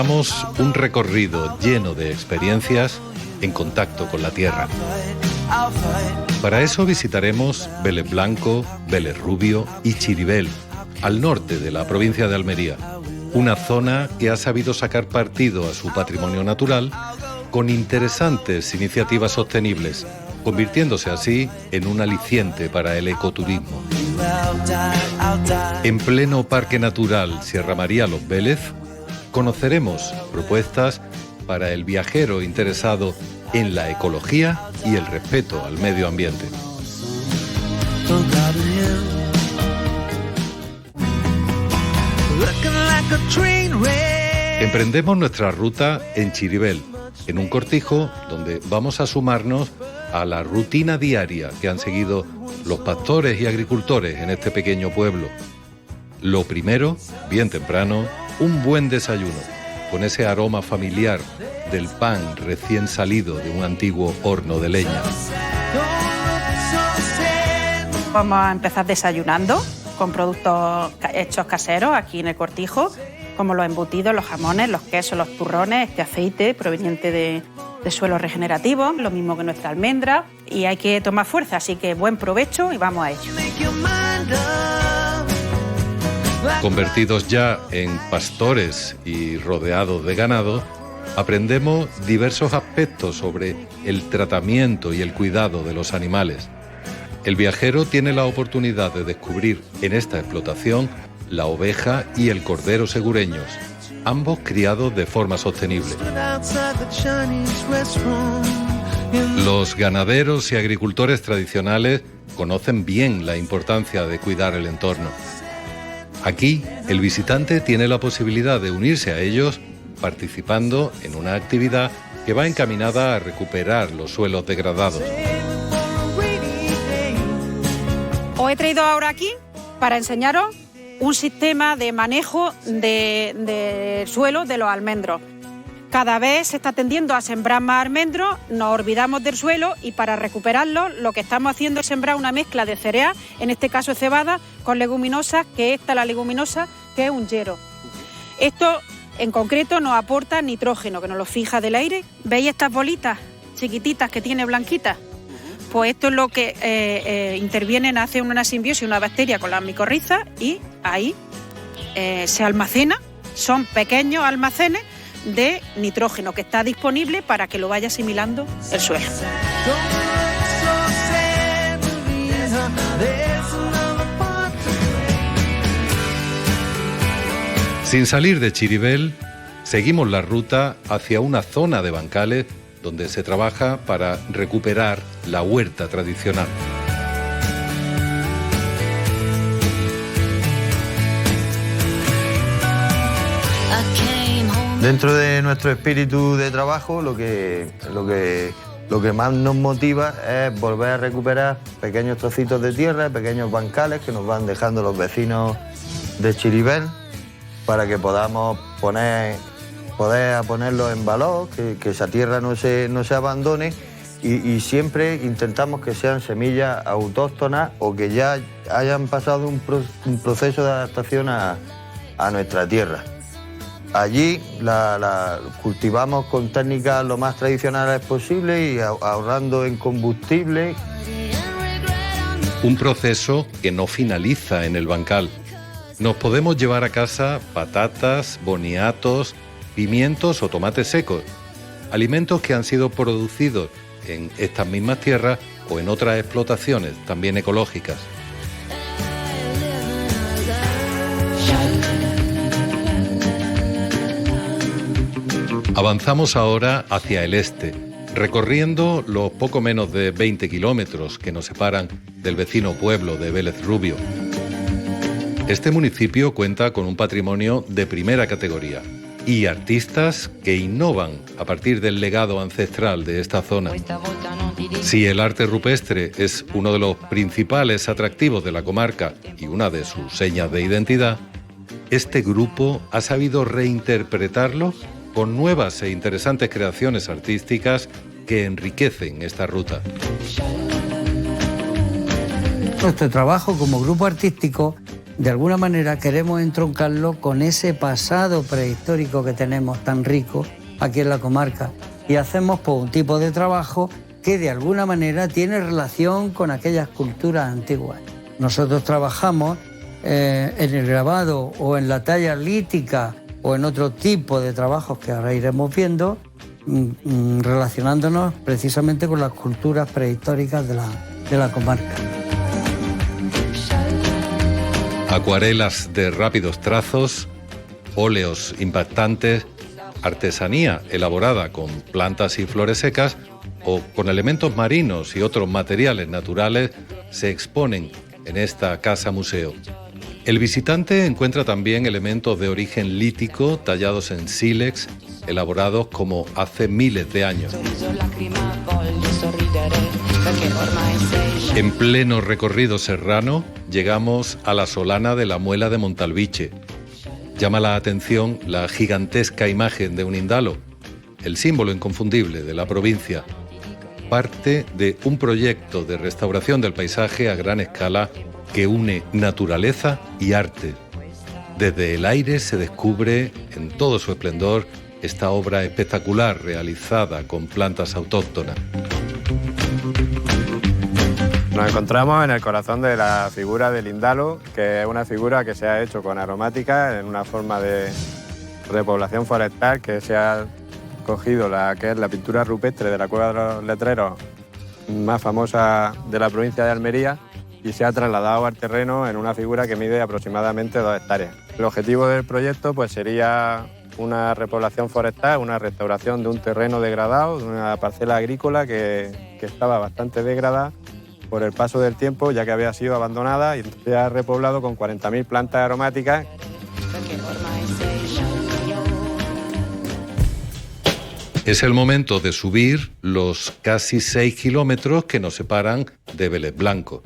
Comenzamos un recorrido lleno de experiencias en contacto con la tierra. Para eso visitaremos Vélez Blanco, Vélez Rubio y Chiribel, al norte de la provincia de Almería, una zona que ha sabido sacar partido a su patrimonio natural con interesantes iniciativas sostenibles, convirtiéndose así en un aliciente para el ecoturismo. En pleno Parque Natural Sierra María Los Vélez, conoceremos propuestas para el viajero interesado en la ecología y el respeto al medio ambiente. Emprendemos nuestra ruta en Chiribel, en un cortijo donde vamos a sumarnos a la rutina diaria que han seguido los pastores y agricultores en este pequeño pueblo. Lo primero, bien temprano, un buen desayuno, con ese aroma familiar del pan recién salido de un antiguo horno de leña. Vamos a empezar desayunando con productos hechos caseros aquí en el cortijo, como los embutidos, los jamones, los quesos, los turrones, este aceite proveniente de suelos regenerativos, lo mismo que nuestra almendra, y hay que tomar fuerza, así que buen provecho y vamos a ello. Convertidos ya en pastores y rodeados de ganado, aprendemos diversos aspectos sobre el tratamiento y el cuidado de los animales. El viajero tiene la oportunidad de descubrir en esta explotación la oveja y el cordero segureños, ambos criados de forma sostenible. Los ganaderos y agricultores tradicionales conocen bien la importancia de cuidar el entorno. Aquí, el visitante tiene la posibilidad de unirse a ellos participando en una actividad que va encaminada a recuperar los suelos degradados. Os he traído ahora aquí para enseñaros un sistema de manejo de suelo de los almendros. Cada vez se está tendiendo a sembrar más almendros, nos olvidamos del suelo y para recuperarlo lo que estamos haciendo es sembrar una mezcla de cereal, en este caso cebada, con leguminosas, que esta es la leguminosa, que es un yero. Esto en concreto nos aporta nitrógeno, que nos lo fija del aire. ¿Veis estas bolitas chiquititas que tiene blanquitas? Pues esto es lo que intervienen, hace una simbiosis, una bacteria con las micorrizas y ahí se almacena, son pequeños almacenes de nitrógeno que está disponible para que lo vaya asimilando el suelo. Sin salir de Chiribel, seguimos la ruta hacia una zona de bancales donde se trabaja para recuperar la huerta tradicional. Dentro de nuestro espíritu de trabajo, lo que más nos motiva es volver a recuperar pequeños trocitos de tierra, pequeños bancales que nos van dejando los vecinos de Chiribel para que podamos poder ponerlos en valor, que esa tierra no se abandone y siempre intentamos que sean semillas autóctonas o que ya hayan pasado un proceso de adaptación a nuestra tierra. Allí la cultivamos con técnicas lo más tradicionales posible y ahorrando en combustible. Un proceso que no finaliza en el bancal. Nos podemos llevar a casa patatas, boniatos, pimientos o tomates secos, alimentos que han sido producidos en estas mismas tierras o en otras explotaciones también ecológicas. Avanzamos ahora hacia el este, recorriendo los poco menos de 20 kilómetros que nos separan del vecino pueblo de Vélez Rubio. Este municipio cuenta con un patrimonio de primera categoría y artistas que innovan a partir del legado ancestral de esta zona. Si el arte rupestre es uno de los principales atractivos de la comarca y una de sus señas de identidad, este grupo ha sabido reinterpretarlo con nuevas e interesantes creaciones artísticas que enriquecen esta ruta. Nuestro trabajo como grupo artístico de alguna manera queremos entroncarlo con ese pasado prehistórico que tenemos tan rico aquí en la comarca y hacemos pues, un tipo de trabajo que de alguna manera tiene relación con aquellas culturas antiguas. Nosotros trabajamos en el grabado o en la talla lítica o en otro tipo de trabajos que ahora iremos viendo, relacionándonos precisamente con las culturas prehistóricas de la comarca. Acuarelas de rápidos trazos, óleos impactantes, artesanía elaborada con plantas y flores secas o con elementos marinos y otros materiales naturales se exponen en esta casa-museo. El visitante encuentra también elementos de origen lítico tallados en sílex, elaborados como hace miles de años. En pleno recorrido serrano, llegamos a la solana de la Muela de Montalviche. Llama la atención la gigantesca imagen de un indalo, el símbolo inconfundible de la provincia, parte de un proyecto de restauración del paisaje a gran escala que une naturaleza y arte. Desde el aire se descubre en todo su esplendor esta obra espectacular realizada con plantas autóctonas. Nos encontramos en el corazón de la figura del indalo, que es una figura que se ha hecho con aromática en una forma de repoblación forestal, que se ha cogido que es la pintura rupestre de la Cueva de los Letreros más famosa de la provincia de Almería, y se ha trasladado al terreno en una figura que mide aproximadamente 2 hectáreas. El objetivo del proyecto pues, sería una repoblación forestal, una restauración de un terreno degradado, de una parcela agrícola que estaba bastante degradada por el paso del tiempo, ya que había sido abandonada, y se ha repoblado con 40.000 plantas aromáticas. Es el momento de subir los casi 6 kilómetros que nos separan de Vélez Blanco.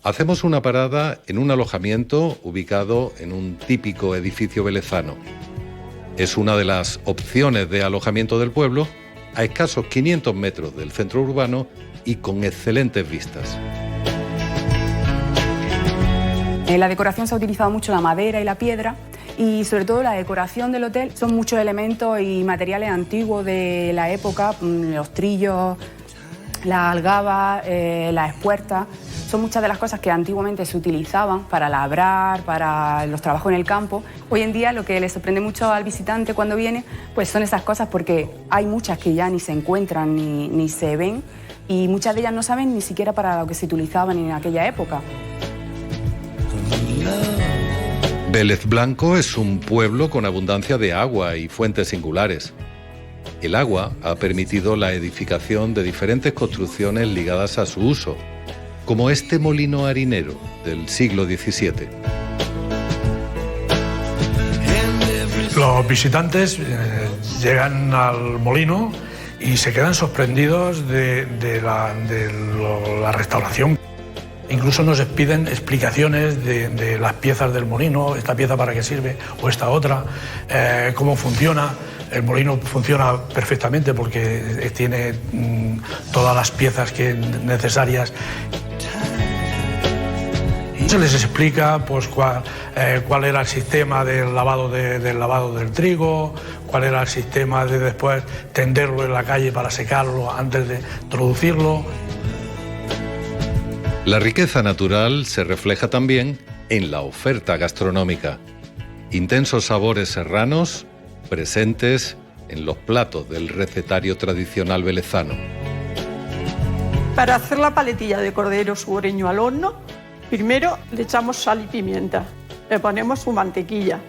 Hacemos una parada en un alojamiento ubicado en un típico edificio velezano. Es una de las opciones de alojamiento del pueblo, a escasos 500 metros del centro urbano y con excelentes vistas. En la decoración se ha utilizado mucho la madera y la piedra, y sobre todo la decoración del hotel son muchos elementos y materiales antiguos de la época, los trillos, las algabas, las espuertas. Son muchas de las cosas que antiguamente se utilizaban para labrar, para los trabajos en el campo. Hoy en día lo que le sorprende mucho al visitante cuando viene pues son esas cosas, porque hay muchas que ya ni se encuentran ni se ven, y muchas de ellas no saben ni siquiera para lo que se utilizaban en aquella época. Vélez Blanco es un pueblo con abundancia de agua y fuentes singulares. El agua ha permitido la edificación de diferentes construcciones ligadas a su uso, como este molino harinero del siglo XVII. Los visitantes llegan al molino y se quedan sorprendidos de la restauración. Incluso nos piden explicaciones de las piezas del molino, esta pieza para qué sirve o esta otra, cómo funciona. El molino funciona perfectamente porque tiene todas las piezas necesarias. Se les explica pues, cuál era el sistema del lavado del trigo, cuál era el sistema de después tenderlo en la calle para secarlo antes de producirlo. La riqueza natural se refleja también en la oferta gastronómica. Intensos sabores serranos presentes en los platos del recetario tradicional velezano. Para hacer la paletilla de cordero sureño al horno, primero le echamos sal y pimienta, le ponemos su mantequilla,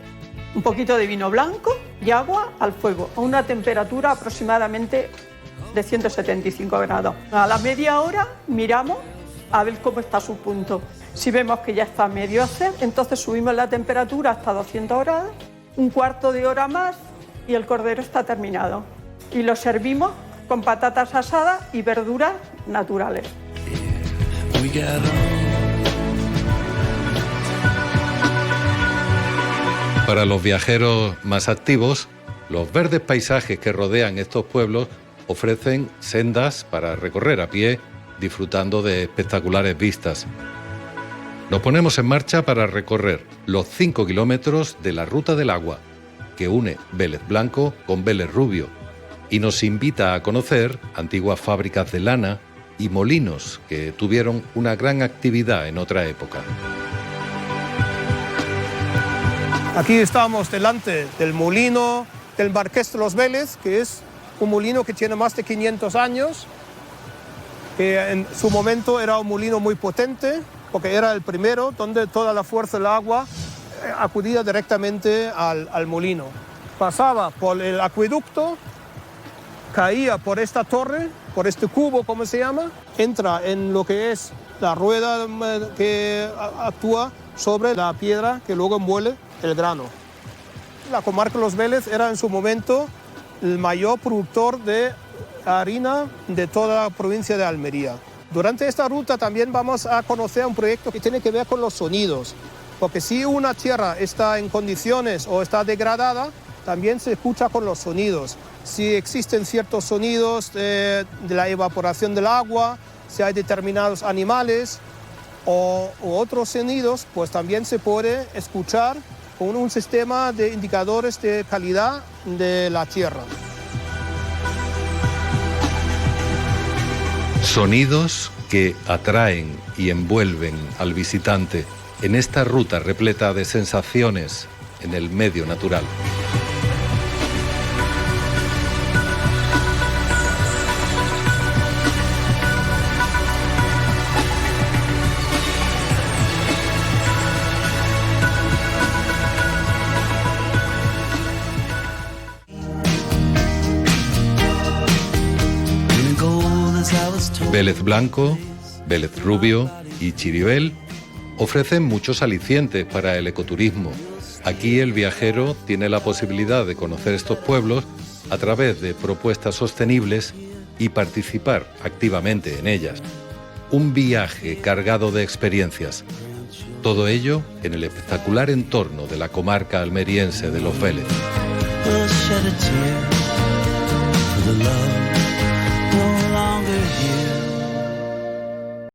un poquito de vino blanco y agua al fuego, a una temperatura aproximadamente de 175 grados. A la media hora miramos a ver cómo está su punto. Si vemos que ya está medio hacer, entonces subimos la temperatura hasta 200 grados, un cuarto de hora más y el cordero está terminado. Y lo servimos con patatas asadas y verduras naturales. Para los viajeros más activos, los verdes paisajes que rodean estos pueblos ofrecen sendas para recorrer a pie, disfrutando de espectaculares vistas. Nos ponemos en marcha para recorrer los 5 kilómetros de la Ruta del Agua, que une Vélez Blanco con Vélez Rubio, y nos invita a conocer antiguas fábricas de lana y molinos que tuvieron una gran actividad en otra época. Aquí estamos delante del molino del Marqués de los Vélez, que es un molino que tiene más de 500 años, que en su momento era un molino muy potente, porque era el primero donde toda la fuerza del agua acudía directamente al molino. Pasaba por el acueducto, caía por esta torre, por este cubo, como se llama, entra en lo que es la rueda que actúa sobre la piedra que luego muele el grano. La comarca de Los Vélez era en su momento el mayor productor de harina de toda la provincia de Almería. Durante esta ruta también vamos a conocer un proyecto que tiene que ver con los sonidos, porque si una tierra está en condiciones o está degradada, también se escucha con los sonidos. Si existen ciertos sonidos de la evaporación del agua, si hay determinados animales u otros sonidos, pues también se puede escuchar con un sistema de indicadores de calidad de la tierra. Sonidos que atraen y envuelven al visitante en esta ruta repleta de sensaciones en el medio natural. Vélez Blanco, Vélez Rubio y Chiribel ofrecen muchos alicientes para el ecoturismo. Aquí el viajero tiene la posibilidad de conocer estos pueblos a través de propuestas sostenibles y participar activamente en ellas. Un viaje cargado de experiencias. Todo ello en el espectacular entorno de la comarca almeriense de Los Vélez.